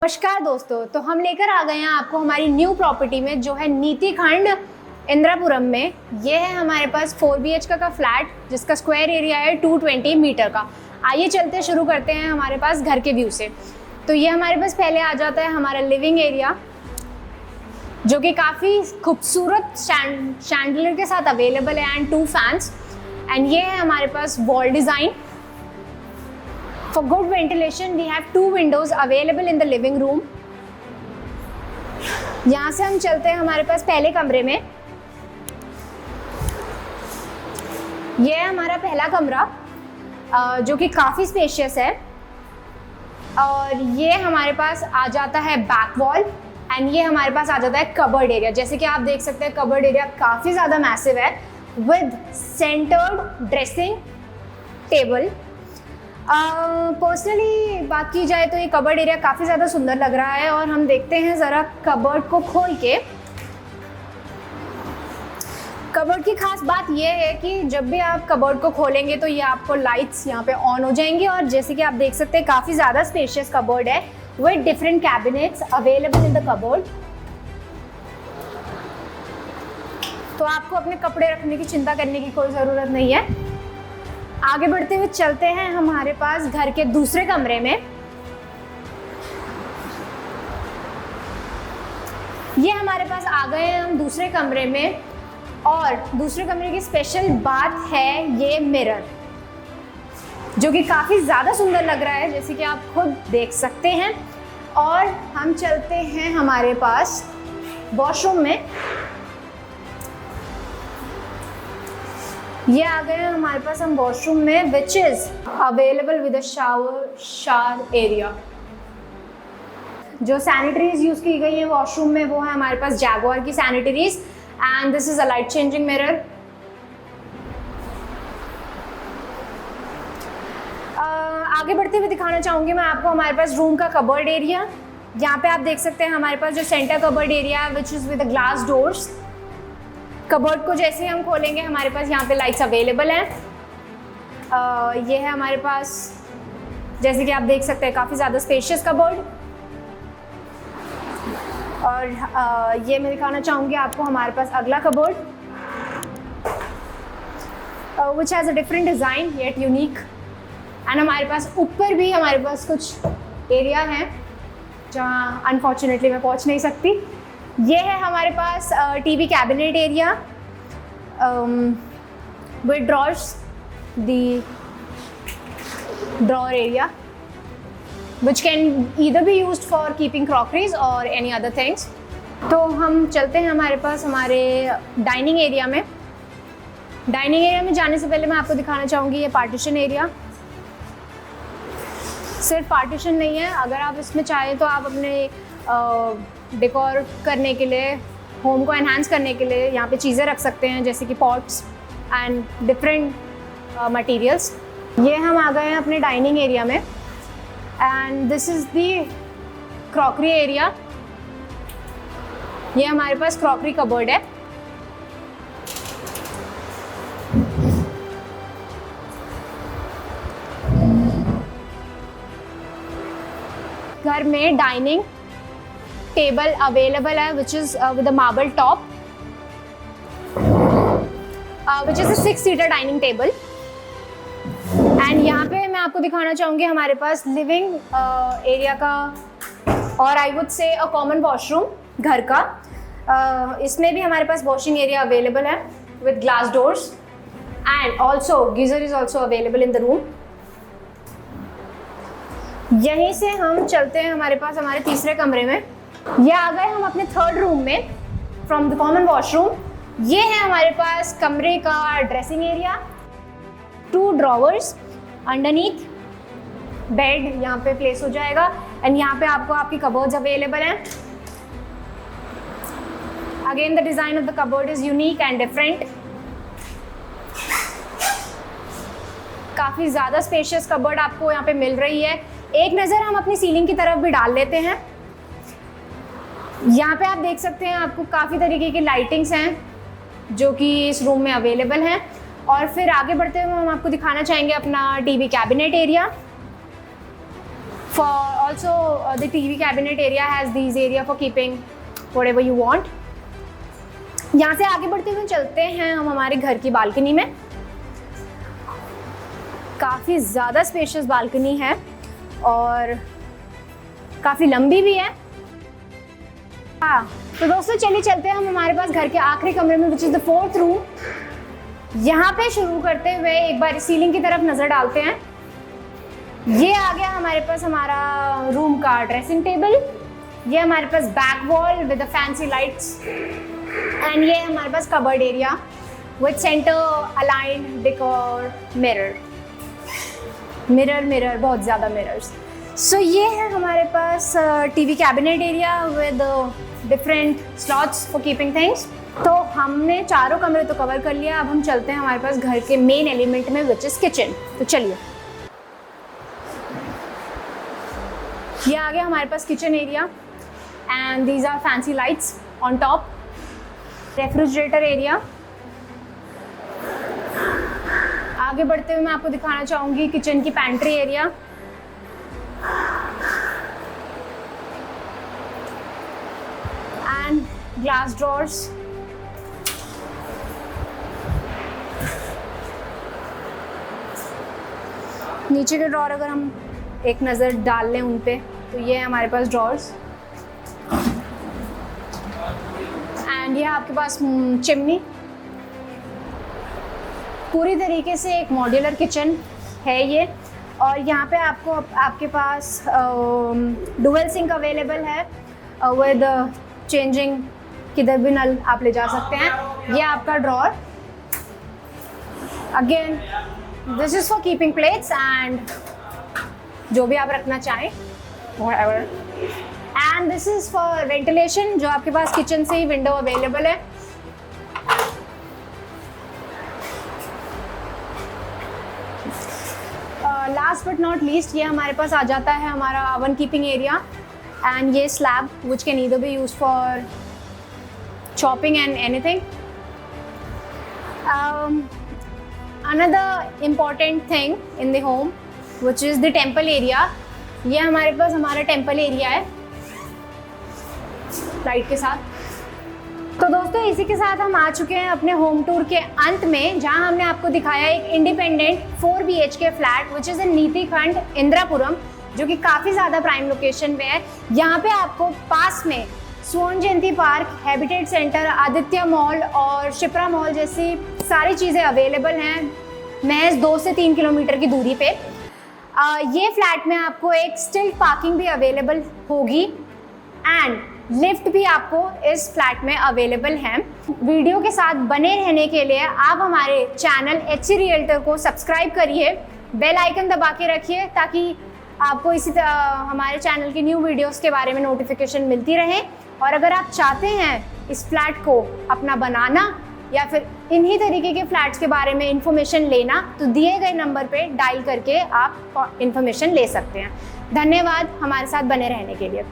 नमस्कार दोस्तों, तो हम लेकर आ गए हैं आपको हमारी न्यू प्रॉपर्टी में जो है नीति खंड इंदिरापुरम में। ये है हमारे पास 4 BHK का फ्लैट जिसका स्क्वायर एरिया है 220 मीटर का। आइए चलते शुरू करते हैं हमारे पास घर के व्यू से। तो ये हमारे पास पहले आ जाता है हमारा लिविंग एरिया जो कि काफ़ी खूबसूरत शैंडलियर के साथ अवेलेबल है एंड 2 फैंस। एंड ये है हमारे पास wall design. For good ventilation, we have 2 windows available in the living room. यहाँ से हम चलते हैं हमारे पास पहले कमरे में। ये है हमारा पहला कमरा जो कि काफ़ी स्पेशियस है और ये हमारे पास आ जाता है बैक वॉल एंड ये हमारे पास आ जाता है कबर्ड एरिया। जैसे कि आप देख सकते हैं कबर्ड एरिया काफ़ी ज़्यादा मैसिव है with centred dressing table. Personally बात की जाए तो ये कबर्ड एरिया काफ़ी ज़्यादा सुंदर लग रहा है और हम देखते हैं ज़रा कबर्ड को खोल के। कबर्ड की खास बात ये है कि जब भी आप कबर्ड को खोलेंगे तो ये आपको लाइट्स यहाँ पे ऑन हो जाएंगी और जैसे कि आप देख सकते हैं काफ़ी ज़्यादा स्पेशियस कबर्ड है with different cabinets available in the cupboard. तो आपको अपने कपड़े रखने की चिंता करने की कोई ज़रूरत नहीं है। आगे बढ़ते हुए चलते हैं हमारे पास घर के दूसरे कमरे में। ये हमारे पास आ गए हैं हम दूसरे कमरे में और दूसरे कमरे की स्पेशल बात है ये मिरर जो कि काफ़ी ज़्यादा सुंदर लग रहा है जैसे कि आप खुद देख सकते हैं। और हम चलते हैं हमारे पास वॉशरूम में। ये आ गए हैं हमारे पास हम वॉशरूम में which is available with a shower area. जो सैनिटरीज यूज की गई है वॉशरूम में वो है हमारे पास जैगुआर की sanitaries and this is a light changing mirror. आगे बढ़ते हुए दिखाना चाहूंगी मैं आपको हमारे पास रूम का कबर्ड एरिया। यहाँ पे आप देख सकते हैं हमारे पास जो सेंटर कबर्ड एरिया है which is with glass doors. Cupboard को जैसे ही हम खोलेंगे हमारे पास यहाँ पे लाइट्स अवेलेबल हैं। ये है हमारे पास जैसे कि आप देख सकते हैं काफ़ी ज़्यादा स्पेशियस कबर्ड। और ये मैं दिखाना चाहूँगी आपको हमारे पास अगला cupboard which has a different design yet unique. And हमारे पास ऊपर भी हमारे पास कुछ एरिया है जहाँ अनफॉर्चुनेटली मैं पहुँच नहीं सकती। ये है हमारे पास TV cabinet area with drawers, the drawer area which can either be used for keeping crockeries or any other things। तो हम चलते हैं हमारे पास हमारे डाइनिंग एरिया में। डाइनिंग एरिया में जाने से पहले मैं आपको दिखाना चाहूँगी ये पार्टीशन एरिया। सिर्फ पार्टीशन नहीं है, अगर आप इसमें चाहें तो आप अपने डेकोर करने के लिए, होम को एनहांस करने के लिए यहाँ पे चीज़ें रख सकते हैं जैसे कि पॉट्स एंड डिफरेंट मटेरियल्स। ये हम आ गए हैं अपने डाइनिंग एरिया में and this is the crockery area. ये हमारे पास क्रॉकरी कबर्ड है। घर में डाइनिंग टेबल अवेलेबल है which is with a marble top which is a 6 seater dining table. And यहाँ पे मैं आपको दिखाना चाहूँगी हमारे पास लिविंग एरिया का और I would say a common washroom घर का। इसमें भी हमारे पास वॉशिंग एरिया अवेलेबल है with glass doors and also geyser is also available in the room. यहीं से हम चलते हैं हमारे पास हमारे तीसरे कमरे में। ये आ गए हम अपने थर्ड रूम में फ्रॉम द कॉमन वॉशरूम। ये है हमारे पास कमरे का dressing area, 2 drawers underneath bed यहाँ पे प्लेस हो जाएगा एंड यहाँ पे आपको आपकी कबर्ड्स अवेलेबल हैं। Again the design of the cupboard is unique and different. काफ़ी ज़्यादा स्पेशियस कबर्ड आपको यहाँ पे मिल रही है। एक नज़र हम अपनी सीलिंग की तरफ भी डाल लेते हैं। यहाँ पे आप देख सकते हैं आपको काफ़ी तरीके की लाइटिंग्स हैं जो कि इस रूम में अवेलेबल हैं। और फिर आगे बढ़ते हुए हम आपको दिखाना चाहेंगे अपना TV cabinet area. For also the TV cabinet area has these area for keeping whatever you want. यहाँ से आगे बढ़ते हुए चलते हैं हम हमारे घर की बालकनी में। काफ़ी ज़्यादा स्पेशियस बालकनी है और काफ़ी लंबी भी है। हाँ, तो दोस्तों चलिए चलते हैं हम हमारे पास घर के आखिरी कमरे में, which is the 4th room. यहाँ पे शुरू करते हुए एक बार सीलिंग की तरफ नज़र डालते हैं। ये आ गया हमारे पास हमारा रूम का ड्रेसिंग टेबल। ये हमारे पास back wall with the fancy lights and ये हमारे पास cupboard area with centre aligned decor mirror, बहुत ज़्यादा मिरर्स। सो ये है हमारे पास TV cabinet area with different slots for keeping things. तो हमने चारों कमरे तो कवर कर लिया। अब हम चलते हैं हमारे पास घर के मेन एलिमेंट में, विच इज़ किचन। तो चलिए, ये आ गया हमारे पास kitchen area and these are fancy lights on top. Refrigerator area. आगे बढ़ते हुए मैं आपको दिखाना चाहूँगी किचन की pantry area. And glass drawers. नीचे के ड्रॉर अगर हम एक नज़र डाल लें उन पे, तो ये है हमारे पास ड्रॉर्स। एंड ये आपके पास चिमनी। पूरी तरीके से एक मॉड्यूलर किचन है ये। और यहाँ पे आपके पास डुअल सिंक अवेलेबल है विद चेंजिंग, किधर भी नल आप ले जा सकते हैं। ये आपका drawer. Again this is for keeping plates and जो भी आप रखना चाहें, whatever. And this is for ventilation, जो आपके पास किचन से ही विंडो अवेलेबल है। लास्ट बट नॉट लीस्ट, ये हमारे पास आ जाता है हमारा ओवन कीपिंग एरिया एंड ये slab which can either be used for chopping and anything. Another important thing in the home which is the temple area. ये हमारे पास हमारा टेम्पल एरिया है लाइट के साथ। तो दोस्तों इसी के साथ हम आ चुके हैं अपने होम टूर के अंत में, जहां हमने आपको दिखाया एक independent 4 BHK flat which is in नीति खंड इंदिरापुरम, जो कि काफ़ी ज़्यादा प्राइम लोकेशन पे है। यहाँ पे आपको पास में Swarna Jayanti park, habitat centre, Aditya mall और शिप्रा मॉल जैसी सारी चीज़ें अवेलेबल हैं महज 2 से 3 किलोमीटर की दूरी पे। ये फ्लैट में आपको एक स्टिल्ट पार्किंग भी अवेलेबल होगी एंड लिफ्ट भी आपको इस फ्लैट में अवेलेबल है। वीडियो के साथ बने रहने के लिए आप हमारे चैनल HC रियल्टर को सब्सक्राइब करिए, बेल आइकन दबा के रखिए ताकि आपको इसी हमारे चैनल की न्यू वीडियोस के बारे में नोटिफिकेशन मिलती रहे। और अगर आप चाहते हैं इस फ्लैट को अपना बनाना या फिर इन्हीं तरीके के फ्लैट्स के बारे में इंफॉर्मेशन लेना, तो दिए गए नंबर पे डायल करके आप इंफॉर्मेशन ले सकते हैं। धन्यवाद हमारे साथ बने रहने के लिए।